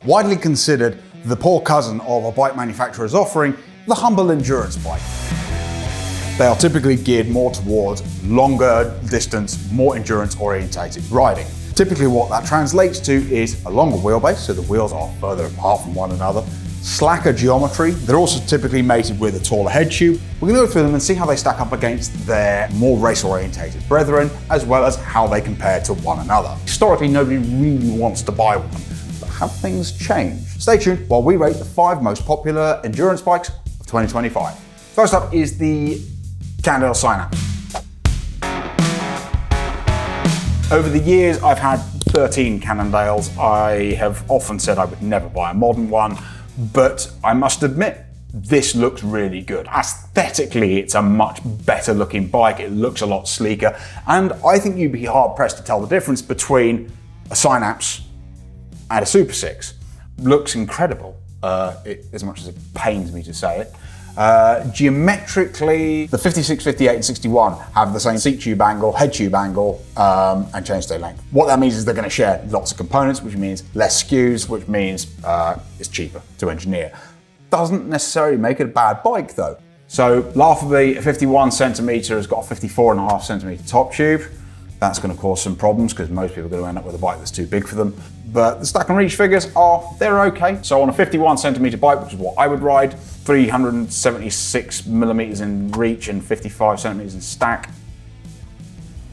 widely considered the poor cousin of a bike manufacturer's offering, the humble endurance bike. They are typically geared more towards longer distance, more endurance orientated riding. Typically what that translates to is a longer wheelbase, so the wheels are further apart from one another, slacker geometry. They're also typically mated with a taller head tube. We're going to go through them and see how they stack up against their more race-orientated brethren, as well as how they compare to one another. Historically, nobody really wants to buy one, but have things changed? Stay tuned while we rate the 5 most popular endurance bikes of 2025. First up is the Cannondale Synapse. Over the years, I've had 13 Cannondales. I have often said I would never buy a modern one, but I must admit, this looks really good. Aesthetically, it's a much better looking bike. It looks a lot sleeker, and I think you'd be hard pressed to tell the difference between a Synapse and a Super 6. Looks incredible, as much as it pains me to say it. Geometrically, the 56, 58 and 61 have the same seat tube angle, head tube angle, and chainstay length. What that means is they're going to share lots of components, which means less skews, which means it's cheaper to engineer. Doesn't necessarily make it a bad bike though. So laughably, a 51 centimeter has got a 54.5 centimeter top tube. That's going to cause some problems because most people are going to end up with a bike that's too big for them. But the stack and reach figures they're okay. So on a 51 centimeter bike, which is what I would ride, 376 millimeters in reach and 55 centimeters in stack,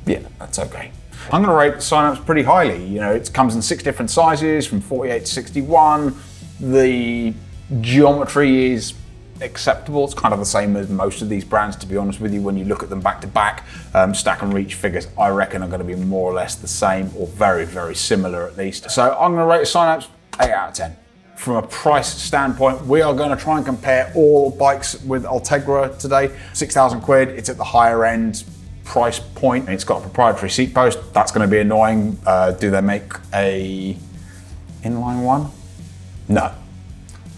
yeah, that's okay. I'm going to rate the Synapse pretty highly. You know, it comes in 6 different sizes from 48 to 61. The geometry is acceptable. It's kind of the same as most of these brands, to be honest with you. When you look at them back to back, stack and reach figures, I reckon, are going to be more or less the same, or very, very similar at least. So I'm going to rate the Synapse 8 out of 10. From a price standpoint, we are going to try and compare all bikes with Ultegra today. 6,000 quid, it's at the higher end price point. It's got a proprietary seat post. That's going to be annoying. Do they make a inline one? No.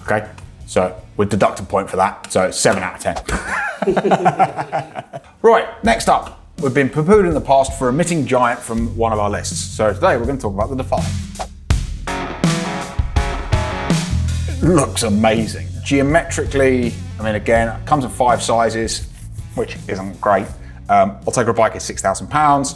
Okay, so we'd deduct a point for that, so it's 7 out of 10. Right, next up, we've been poo-pooed in the past for emitting giant from one of our lists. So today we're going to talk about the Defy. Looks amazing. Geometrically, I mean, again, it comes in 5 sizes, which isn't great. Ultegra bike is £6,000.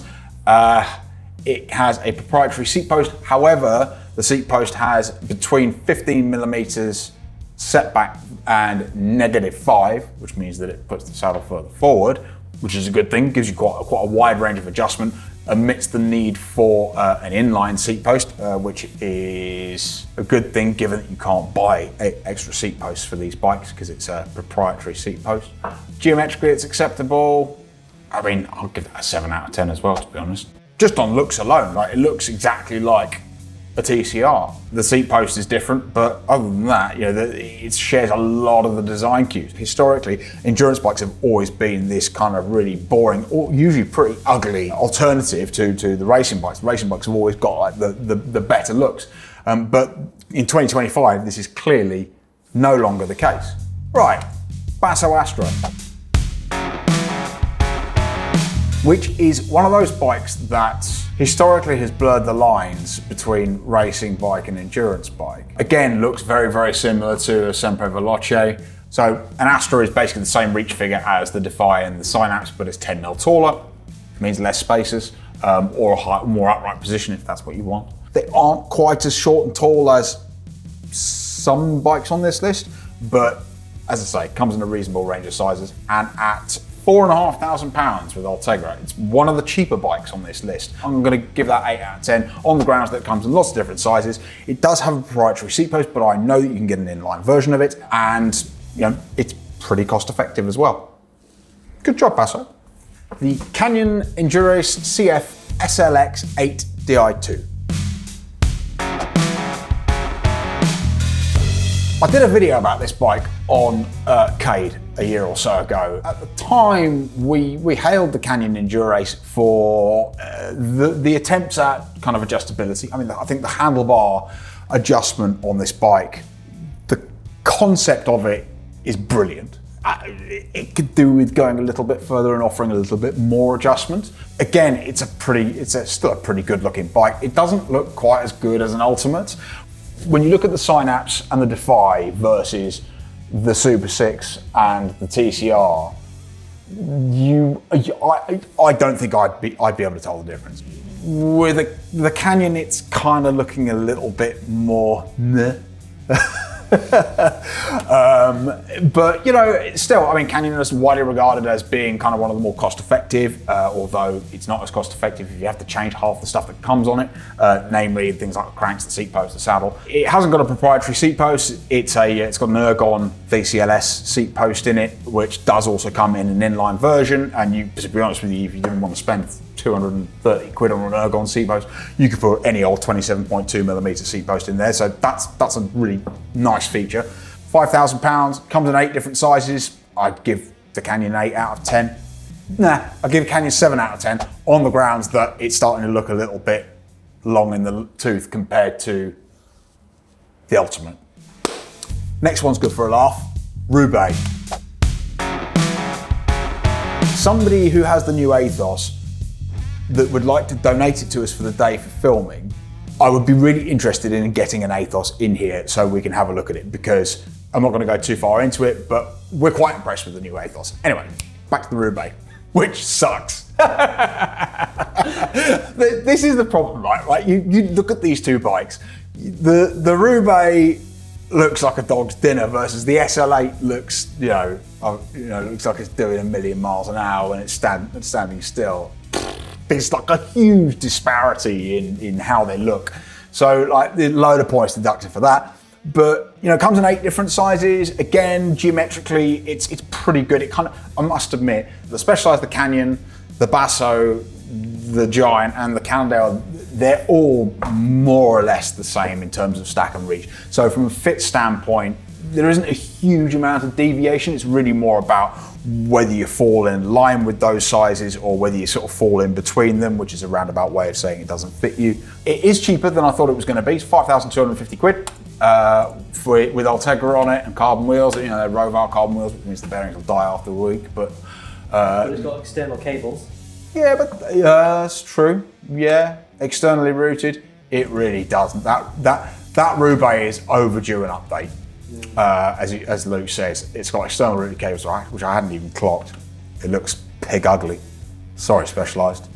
It has a proprietary seat post. However, the seat post has between 15 millimeters setback and -5, which means that it puts the saddle further forward, which is a good thing. Gives you quite a wide range of adjustment, omits the need for an inline seat post, which is a good thing given that you can't buy extra seat posts for these bikes because it's a proprietary seat post. Geometrically, it's acceptable. I mean, I'll give that a 7 out of 10 as well, to be honest. Just on looks alone, like, it looks exactly like a TCR. The seat post is different, but other than that, you know, it shares a lot of the design cues. Historically, endurance bikes have always been this kind of really boring, or usually pretty ugly alternative to the racing bikes. The racing bikes have always got like the better looks, but in 2025, this is clearly no longer the case. Right, Basso Astra, which is one of those bikes that historically has blurred the lines between racing bike and endurance bike. Again, looks very, very similar to a Sempre Veloce. So an Astra is basically the same reach figure as the Defy and the Synapse, but it's 10 mil taller. It means less spaces, or a more upright position if that's what you want. They aren't quite as short and tall as some bikes on this list, but as I say, it comes in a reasonable range of sizes, and at £4,500 with Ultegra. It's one of the cheaper bikes on this list. I'm going to give that 8 out of 10 on the grounds that it comes in lots of different sizes. It does have a proprietary seat post, but I know that you can get an inline version of it, and you know, it's pretty cost effective as well. Good job, Basso. The Canyon Endurace CF SLX 8 Di2. I did a video about this bike on Cade a year or so ago. At the time, we hailed the Canyon Endurace for the attempts at kind of adjustability. I mean, I think the handlebar adjustment on this bike, the concept of it is brilliant. It could do with going a little bit further and offering a little bit more adjustment. Again, it's still a pretty good looking bike. It doesn't look quite as good as an Ultimate. When you look at the Synapse and the Defy versus the Super 6 and the TCR, I don't think I'd be able to tell the difference. With the Canyon, it's kind of looking a little bit more meh. But you know, still, I mean, Canyon is widely regarded as being kind of one of the more cost-effective, although it's not as cost-effective if you have to change half the stuff that comes on it, namely things like the cranks, the seat post, the saddle. It hasn't got a proprietary seat post. It's got an Ergon VCLS seat post in it, which does also come in an inline version. And you, to be honest with you, if you didn't want to spend 230 quid on an Ergon seat post, you could put any old 27.2mm seat post in there. So that's a really nice feature. £5,000, comes in 8 different sizes. I'd give the Canyon 8 out of 10. Nah, I'd give the Canyon 7 out of 10 on the grounds that it's starting to look a little bit long in the tooth compared to the Ultimate. Next one's good for a laugh. Roubaix. Somebody who has the new Athos that would like to donate it to us for the day for filming, I would be really interested in getting an Athos in here so we can have a look at it, because I'm not going to go too far into it, but we're quite impressed with the new Athos. Anyway, back to the Roubaix, which sucks. This is the problem, right? You look at these two bikes. The Roubaix looks like a dog's dinner versus the SL8 looks, looks like it's doing 1,000,000 miles an hour when it's standing still. There's like a huge disparity in how they look. So like a load of points deducted for that. But it comes in 8 different sizes. Again, geometrically, it's pretty good. It kind of, I must admit, the Specialized, the Canyon, the Basso, the Giant, and the Cannondale, they're all more or less the same in terms of stack and reach. So from a fit standpoint, there isn't a huge amount of deviation. It's really more about whether you fall in line with those sizes or whether you sort of fall in between them, which is a roundabout way of saying it doesn't fit you. It is cheaper than I thought it was going to be. It's 5,250 quid with Ultegra on it and carbon wheels. They're Roval carbon wheels, which means the bearings will die after a week. But it's got external cables. Yeah, but that's true. Yeah, externally routed. It really doesn't. That Roubaix is overdue an update. As Luke says, it's got external routed cables, which I hadn't even clocked. It looks pig ugly. Sorry, Specialized.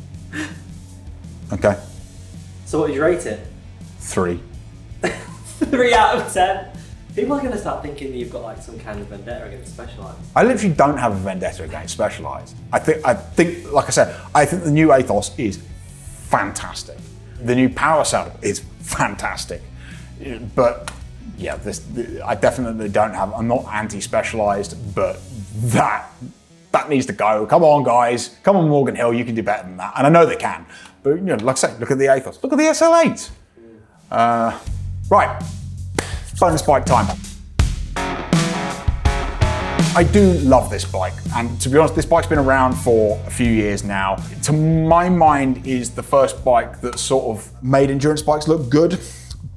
Okay. So what did you rate it? 3. 3 out of 10. People are going to start thinking that you've got like some kind of vendetta against Specialized. I literally don't have a vendetta against Specialized. I think, like I said, I think the new Athos is fantastic. The new Power Saddle is fantastic. But yeah, I definitely don't have, I'm not anti-Specialized, but that needs to go. Come on, guys. Come on, Morgan Hill, you can do better than that. And I know they can. But like I say, look at the Athos. Look at the SL8. Right, bonus bike time. I do love this bike, and to be honest, this bike's been around for a few years now. To my mind, is the first bike that sort of made endurance bikes look good.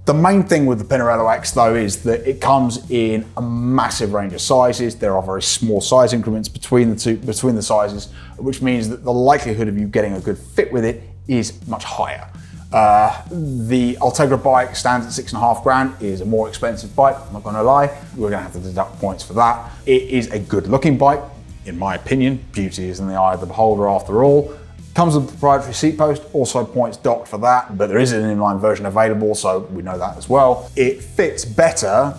The main thing with the Pinarello X though is that it comes in a massive range of sizes. There are very small size increments between the sizes, which means that the likelihood of you getting a good fit with it is much higher. The Ultegra bike stands at $6,500, is a more expensive bike, I'm not gonna lie. We're gonna have to deduct points for that. It is a good looking bike, in my opinion. Beauty is in the eye of the beholder after all. Comes with a proprietary seat post, also points docked for that, but there is an inline version available, so we know that as well. It fits better,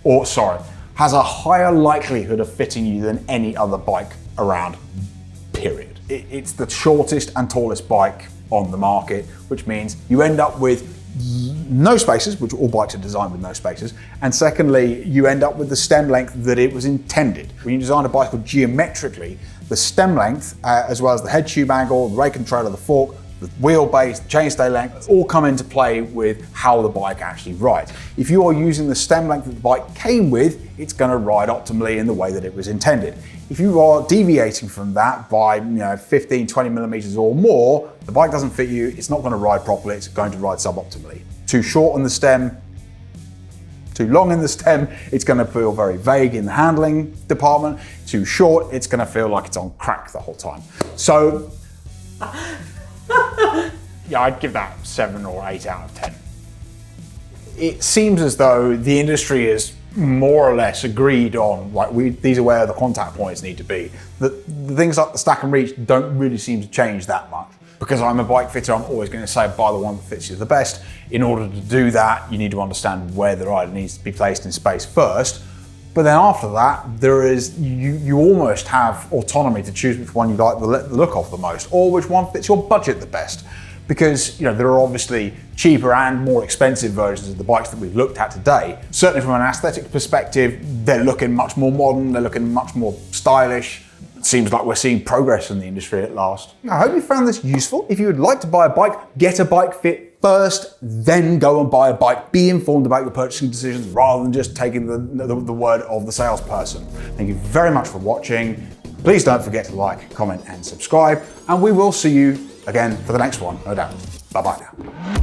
has a higher likelihood of fitting you than any other bike around, period. It's the shortest and tallest bike on the market, which means you end up with no spaces, which all bikes are designed with no spaces, and secondly, you end up with the stem length that it was intended. When you design a bicycle geometrically, the stem length, as well as the head tube angle, the rake and trailer, the fork, the wheelbase, the chainstay length, all come into play with how the bike actually rides. If you are using the stem length that the bike came with, it's going to ride optimally in the way that it was intended. If you are deviating from that by 15, 20 millimeters or more, the bike doesn't fit you, it's not going to ride properly, it's going to ride suboptimally. Too short on the stem, too long in the stem, it's going to feel very vague in the handling department. Too short, it's going to feel like it's on crack the whole time. So, yeah, I'd give that 7 or 8 out of 10. it seems as though the industry is more or less agreed on, like these are where the contact points need to be. The things like the stack and reach don't really seem to change that much. Because I'm a bike fitter, I'm always going to say buy the one that fits you the best. In order to do that, you need to understand where the rider needs to be placed in space first. But then after that, you almost have autonomy to choose which one you like the look of the most, or which one fits your budget the best. Because there are obviously cheaper and more expensive versions of the bikes that we've looked at today. Certainly from an aesthetic perspective, they're looking much more modern, they're looking much more stylish. It seems like we're seeing progress in the industry at last. I hope you found this useful. If you would like to buy a bike, get a Bikefit first, then go and buy a bike. Be informed about your purchasing decisions rather than just taking the word of the salesperson. Thank you very much for watching. Please don't forget to like, comment, and subscribe, and we will see you again for the next one, no doubt. Bye-bye now.